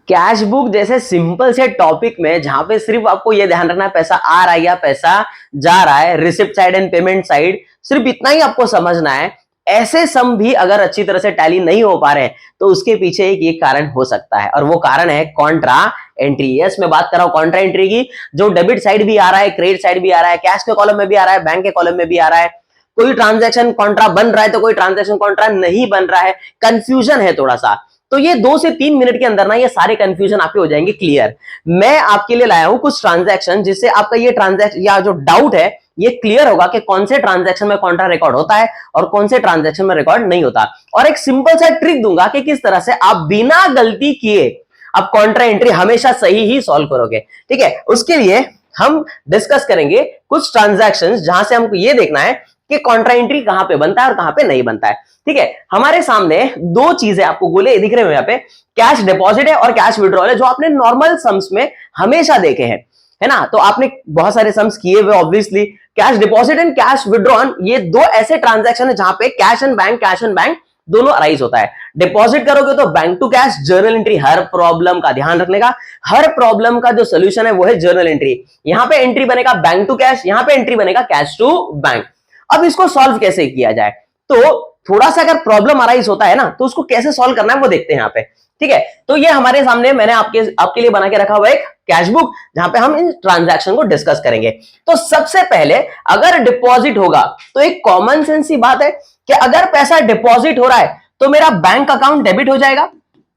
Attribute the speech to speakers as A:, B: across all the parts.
A: Cash book जैसे simple से topic में जहां पे सिर्फ आपको ये ध्यान रखना है पैसा आ रहा है या पैसा जा रहा है, receipt side and payment side, सिर्फ इतना ही आपको समझना है। ऐसे सम भी अगर अच्छी तरह से टैली नहीं हो पा रहे हैं तो उसके पीछे एक ये कारण हो सकता है और वो कारण है कॉन्ट्रा एंट्री। यस, मैं बात कर रहा हूं कॉन्ट्रा एंट्री की। जो डेबिट साइड भी आ रहा है, क्रेडिट साइड भी आ रहा है, कैश के कॉलम में भी आ रहा है, बैंक के कॉलम में भी आ रहा है। कोई ट्रांजैक्शन कॉन्ट्रा बन रहा है तो कोई ट्रांजैक्शन कॉन्ट्रा नहीं बन रहा है, कंफ्यूजन है थोड़ा सा। तो ये 2 से 3 मिनट के अंदर ना ये सारे कंफ्यूजन आपके हो जाएंगे क्लियर। मैं आपके लिए लाया हूं कुछ ट्रांजैक्शन जिससे आपका ये ट्रांजैक्शन या जो डाउट है ये क्लियर होगा कि कौन से ट्रांजैक्शन में कॉन्ट्रा रिकॉर्ड होता है और कौन से ट्रांजैक्शन में रिकॉर्ड नहीं होता। और एक सिंपल सा ट्रिक दूंगा कि किस तरह से आप बिना गलती किए आप कॉन्ट्रा एंट्री हमेशा सही ही सॉल्व करोगे। ठीक है, उसके लिए हम डिस्कस करेंगे कुछ ट्रांजैक्शंस जहां से हमको ये देखना है कि कॉन्ट्रा एंट्री कहां पे बनता है और कहां पे नहीं बनता है। ठीक है, हमारे सामने 2 चीजें आपको गोले दिख रहे हैं यहाँ पे, कैश डिपॉजिट है और कैश विड्रॉल है, जो आपने नॉर्मल सम्स में हमेशा देखे हैं, है ना। तो आपने बहुत सारे सम्स किए हुए obviously. Cash deposit and cash withdrawal ये 2 ऐसे ट्रांजैक्शन है जहां पे कैश एंड बैंक दोनों अराइज होता है। डिपॉजिट करोगे तो bank to cash journal entry, हर प्रॉब्लम का ध्यान रखने का, हर प्रॉब्लम का जो सोल्यूशन है वो है जर्नल एंट्री। यहां पे एंट्री बनेगा बैंक टू कैश, यहां पे एंट्री बनेगा कैश टू बैंक। अब इसको सॉल्व कैसे किया जाए, तो थोड़ा सा अगर प्रॉब्लम अराइज होता है ना तो उसको कैसे सॉल्व करना है वो देखते हैं यहाँ पे। ठीक है, तो ये हमारे सामने मैंने आपके लिए बना के रखा हुआ एक कैश बुक जहां पे हम इन ट्रांजैक्शन को डिस्कस करेंगे। तो सबसे पहले अगर डिपॉजिट होगा तो एक कॉमन सेंस सी बात है कि अगर पैसा डिपॉजिट हो रहा है तो मेरा बैंक अकाउंट डेबिट हो जाएगा।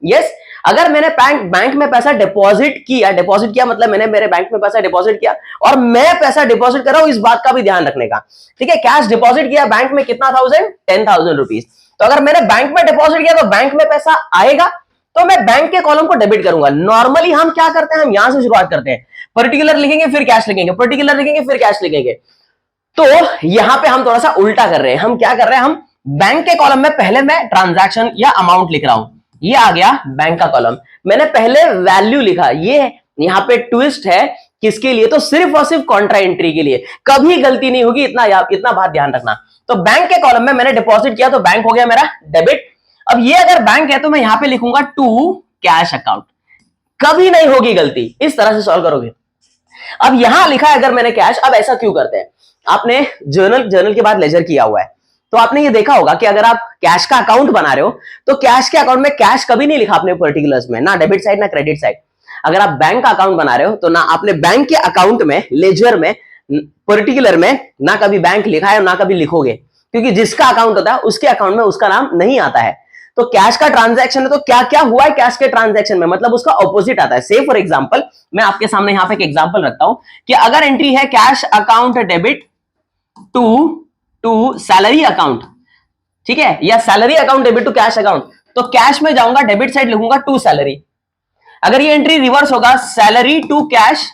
A: यस, अगर मैंने बैंक में पैसा डिपॉजिट किया मतलब मैंने मेरे बैंक में पैसा डिपॉजिट किया और मैं पैसा डिपॉजिट कर रहा हूं, इस बात का भी ध्यान रखने का। ठीक है, कैश डिपॉजिट किया बैंक में कितना 10,000 रुपीज। तो अगर मैंने बैंक में डिपॉजिट किया तो बैंक में पैसा आएगा तो मैं बैंक के कॉलम को डेबिट करूंगा। नॉर्मली हम क्या करते हैं, हम यहां से शुरुआत करते हैं, पर्टिकुलर लिखेंगे फिर कैश लिखेंगे, पर्टिकुलर लिखेंगे फिर कैश लिखेंगे। तो यहां पे हम थोड़ा सा उल्टा कर रहे हैं। हम क्या कर रहे हैं, हम बैंक के कॉलम में पहले मैं ट्रांजैक्शन या अमाउंट लिख रहा हूं, ये आ गया बैंक का कॉलम। मैंने पहले वैल्यू लिखा, ये यहां पे ट्विस्ट है किसके लिए, तो सिर्फ और सिर्फ कॉन्ट्रा एंट्री के लिए। कभी गलती नहीं होगी, इतना बात ध्यान रखना। तो बैंक के कॉलम में मैंने डिपॉजिट किया तो बैंक हो गया मेरा डेबिट। अब ये अगर बैंक है तो मैं यहां पे लिखूंगा टू कैश अकाउंट, कभी नहीं होगी गलती। इस तरह से सॉल्व करोगे। अब यहां लिखा है अगर मैंने कैश, अब ऐसा क्यों करते हैं, आपने जर्नल के बाद लेजर किया हुआ है तो आपने ये देखा होगा कि अगर आप कैश का अकाउंट बना रहे हो तो कैश के अकाउंट में कैश कभी नहीं लिखा आपने पर्टिकुलर्स में, ना डेबिट साइड ना क्रेडिट साइड। अगर आप बैंक का अकाउंट बना रहे हो तो ना आपने बैंक के अकाउंट में लेजर में पर्टिकुलर में ना कभी बैंक लिखा है ना कभी लिखोगे, क्योंकि जिसका अकाउंट होता है उसके अकाउंट में उसका नाम नहीं आता है। तो कैश का ट्रांजैक्शन है तो क्या क्या हुआ है कैश के ट्रांजैक्शन में, मतलब उसका ऑपोजिट आता है। से फॉर एग्जांपल मैं आपके सामने यहां पे एक एग्जांपल रखता हूं कि अगर एंट्री है cash account debit to salary account, ठीक है, या salary account debit to cash account, तो कैश में जाऊंगा डेबिट साइड लिखूंगा टू सैलरी। अगर ये एंट्री रिवर्स होगा सैलरी टू कैश,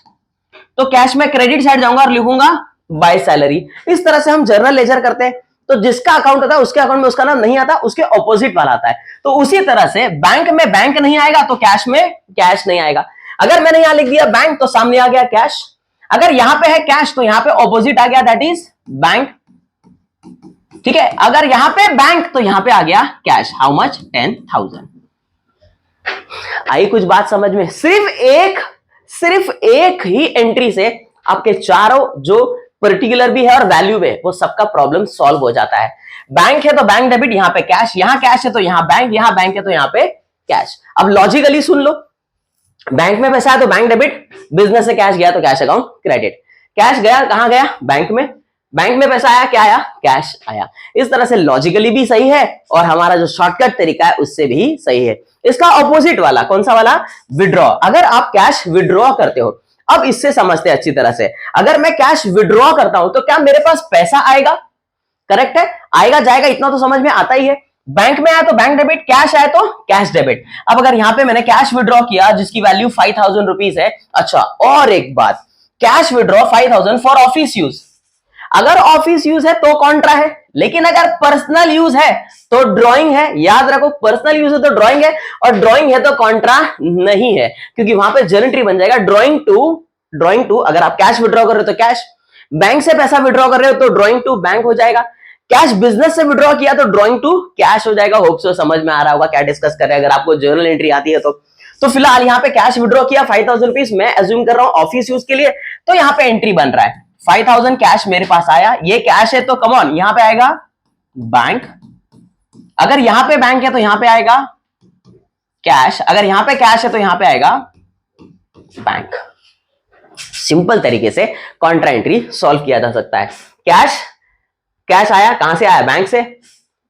A: तो कैश में क्रेडिट साइड जाऊंगा और लिखूंगा बाय सैलरी। इस तरह से हम जर्नल लेजर करते हैं। तो जिसका अकाउंट आता है उसके अकाउंट में उसका नाम नहीं आता, उसके ऑपोजिट वाला आता है। तो उसी तरह से बैंक में बैंक नहीं आएगा तो कैश में कैश नहीं आएगा। अगर मैंने यहां लिख दिया बैंक तो सामने आ गया कैश, अगर यहां पे है कैश तो यहां पे ऑपोजिट आ गया दैट इज बैंक। ठीक है, अगर यहां पे बैंक तो यहां पे आ गया कैश, हाउ मच 10,000। आई कुछ बात समझ में, सिर्फ एक ही एंट्री से आपके चारों जो पर्टिकुलर भी है और वैल्यू भी है वो सबका प्रॉब्लम सॉल्व हो जाता है। बैंक है तो बैंक डेबिट, यहां पे कैश, यहां कैश है तो यहां बैंक है तो यहां पे कैश। अब लॉजिकली सुन लो, बैंक में पैसा है तो बैंक डेबिट, बिजनेस से कैश गया तो कैश अकाउंट क्रेडिट। कैश गया कहां गया, बैंक में पैसा आया, क्या आया, कैश आया। इस तरह से लॉजिकली भी सही है और हमारा जो शॉर्टकट तरीका है उससे भी सही है। इसका ऑपोजिट वाला कौन सा वाला, विड्रॉ। अगर आप कैश विड्रॉ करते हो, अब इससे समझते हैं अच्छी तरह से, अगर मैं कैश विड्रॉ करता हूं तो क्या मेरे पास पैसा आएगा, करेक्ट है, आएगा जाएगा इतना तो समझ में आता ही है। बैंक में आया तो बैंक डेबिट, कैश आया तो कैश डेबिट। अब अगर यहां पे मैंने कैश विड्रॉ किया जिसकी वैल्यू 5,000 रुपीज है, अच्छा और एक बात, cash withdraw 5,000 for office use. अगर ऑफिस यूज है तो कॉन्ट्रा है, लेकिन अगर पर्सनल यूज है तो ड्राइंग है। याद रखो, पर्सनल यूज है तो ड्राइंग है और ड्राइंग है तो कॉन्ट्रा नहीं है, क्योंकि वहां पे जर्नल एंट्री बन जाएगा ड्राइंग टू। अगर आप कैश विड्रॉ कर रहे हो तो कैश, बैंक से पैसा विड्रॉ कर रहे हो तो ड्राइंग टू बैंक हो जाएगा। कैश बिजनेस से विड्रॉ किया तो ड्राइंग टू कैश हो जाएगा। होप सो समझ में आ रहा होगा क्या डिस्कस कर रहे हैं, अगर आपको जर्नल एंट्री आती है तो। तो फिलहाल यहाँ पे कैश विड्रॉ किया 5000 रुपीज, मैं एज्यूम कर रहा हूं ऑफिस यूज के लिए, तो यहाँ पे एंट्री बन रहा है 5000 कैश मेरे पास आया, ये कैश है तो कम ऑन यहां पे आएगा बैंक, अगर यहां पे बैंक है तो यहां पे आएगा कैश, अगर यहां पे कैश है तो यहां पे आएगा बैंक। सिंपल तरीके से कॉन्ट्रा एंट्री सॉल्व किया जा सकता है। कैश आया, कहां से आया? बैंक से,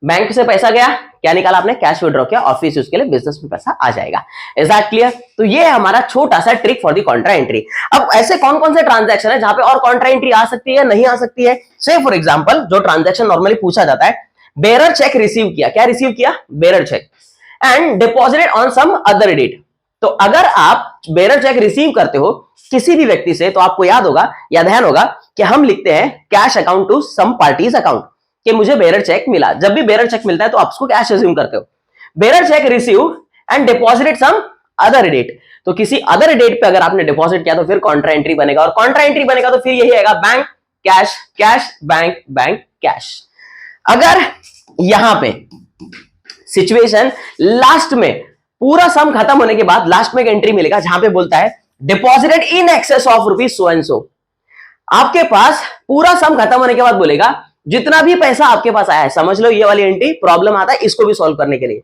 A: बैंक से पैसा गया, क्या निकाला आपने? कैश विड्रॉ किया, ऑफिस यूज के लिए, बिजनेस में पैसा आ जाएगा। Is that clear? तो ये है हमारा छोटा सा trick for the Contra entry. अब ऐसे कौन कौन से ट्रांजैक्शन है जहां पे और कॉन्ट्रा एंट्री आ सकती है, नहीं आ सकती है? से फॉर एग्जांपल जो ट्रांजैक्शन नॉर्मली पूछा जाता है, बेरर चेक रिसीव किया, क्या रिसीव किया? Bearer cheque, and deposited on some other date. तो अगर आप बेरर चेक रिसीव करते हो किसी भी व्यक्ति से, तो आपको याद होगा या ध्यान होगा कि हम लिखते हैं cash account to some parties account, कि मुझे बेरर चेक मिला। जब भी बेरर चेक मिलता है तो आप उसको कैश अज्यूम करते हो। Bearer cheque receive and deposited some other date, तो किसी अदर डेट पे अगर आपने डिपॉजिट किया तो फिर कॉन्ट्रा एंट्री बनेगा, और कॉन्ट्रा एंट्री बनेगा तो फिर यही आएगा bank cash, cash bank, bank cash. अगर यहां पे सिचुएशन लास्ट में पूरा सम खत्म होने के बाद लास्ट में एक एंट्री मिलेगा जहां पे बोलता है deposited in excess of rupees so and so, आपके पास पूरा सम खत्म होने के बाद बोलेगा जितना भी पैसा आपके पास आया है, समझ लो ये वाली एंट्री प्रॉब्लम आता है इसको भी सॉल्व करने के लिए,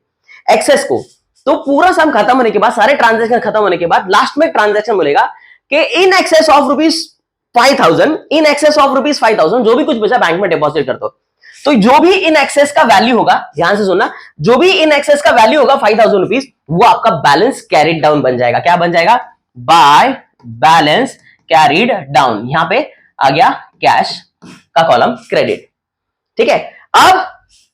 A: एक्सेस को। तो पूरा सम खत्म होने के बाद, सारे ट्रांजैक्शन खत्म होने के बाद लास्ट में ट्रांजैक्शन बोलेगा कि in excess of rupees 5000, in excess of rupees 5000 जो भी कुछ बचा बैंक में डिपॉजिट कर दो। तो जो भी इन एक्सेस का वैल्यू होगा, ध्यान से सुनना, जो भी इन एक्सेस का वैल्यू होगा 5000 रुपीज, वो आपका बैलेंस कैरिड डाउन बन जाएगा। क्या बन जाएगा? By balance carried down. यहां पे आ गया कैश का कॉलम क्रेडिट, ठीक है। अब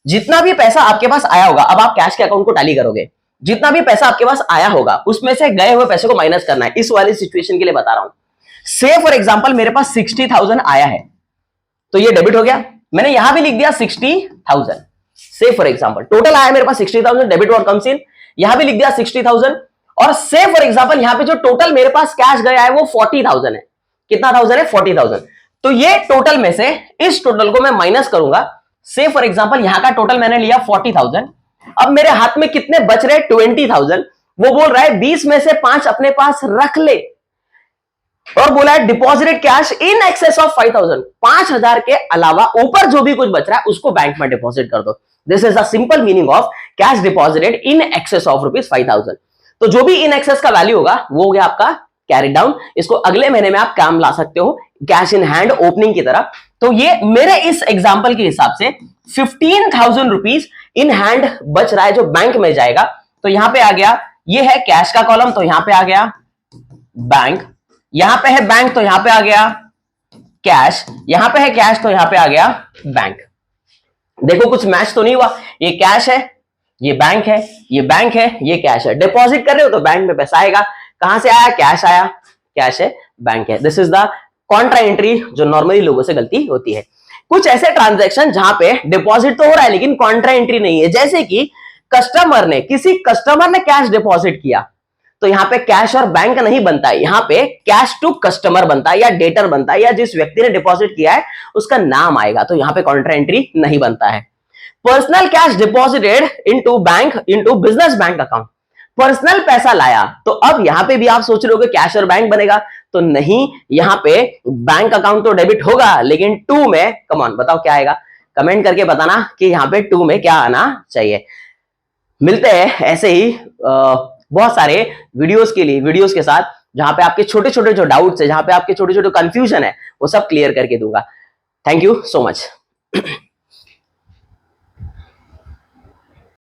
A: जितना भी पैसा आपके पास आया होगा, अब आप कैश के अकाउंट को टैली करोगे, जितना भी पैसा आपके पास आया होगा उसमें से गए हुए पैसे को माइनस करना है। इस वाली सिचुएशन के लिए बता रहा हूं। से फॉर एग्जांपल मेरे पास 60,000 आया है, तो ये डेबिट हो गया, मैंने यहां भी लिख दिया 60,000। से फॉर एग्जांपल टोटल आया मेरे पास 60,000, डेबिट व्हाट कम्स इन, यहां भी लिख दिया 60,000। और से फॉर एग्जांपल यहां पे जो टोटल मेरे पास कैश गया है वो 40,000 है। कितना थाउजेंड है? 40,000। तो ये टोटल में से इस टोटल को मैं माइनस करूंगा। से फॉर एग्जांपल यहां का टोटल मैंने लिया 40,000, अब मेरे हाथ में कितने बच रहे? 20,000। वो बोल रहा है 20 में से 5 अपने पास रख ले, और बोला है deposited cash in excess of 5,000, 5,000 के अलावा ऊपर जो भी कुछ बच रहा है उसको बैंक में डिपॉजिट कर दो। This is the simple meaning of cash deposited in excess of rupees 5,000। तो जो भी इन एक्सेस का वैल्यू होगा वो हो गया आपका कैरी डाउन। इसको अगले महीने में आप काम ला सकते हो कैश इन हैंड ओपनिंग की तरह। तो ये मेरे इस एग्जांपल के हिसाब से 15,000 रुपीज इन हैंड बच रहा है जो बैंक में जाएगा। तो यहां पे आ गया, ये है कैश का कॉलम, तो यहां पे आ गया बैंक, यहां पे है बैंक तो यहां पे आ गया कैश, यहां पे है कैश तो यहां पे आ गया बैंक। देखो कुछ मैच तो नहीं हुआ, ये कैश है, ये बैंक है, ये बैंक है, ये कैश है। डिपॉजिट कर रहे हो तो बैंक में पैसा आएगा, कहां से आया? कैश आया, कैश है, बैंक है। This is the Contra entry जो नॉर्मली लोगों से गलती होती है। कुछ ऐसे ट्रांजैक्शन जहां पे डिपॉजिट तो हो रहा है लेकिन कॉन्ट्रा एंट्री नहीं है, जैसे कि किसी कस्टमर ने कैश डिपॉजिट किया, तो यहां पे कैश और बैंक नहीं बनता है, यहां पे कैश टू कस्टमर बनता है या डेटर बनता है, या जिस व्यक्ति ने डिपॉजिट किया है उसका नाम आएगा, तो यहां पे कॉन्ट्रा एंट्री नहीं बनता है। Personal cash deposited into bank into business bank account, personal पैसा लाया, तो अब यहां पे भी आप सोच रहे हो कि कैश और बैंक बनेगा, तो नहीं, यहां पे बैंक अकाउंट तो डेबिट होगा लेकिन टू में, कम ऑन बताओ क्या आएगा, कमेंट करके बताना कि यहां पे टू में क्या आना चाहिए। मिलते हैं ऐसे ही बहुत सारे वीडियोस के साथ, जहां पे आपके छोटे छोटे जो डाउट्स है, जहां पे आपके छोटे छोटे कंफ्यूजन है, वो सब क्लियर करके दूंगा। Thank you so much.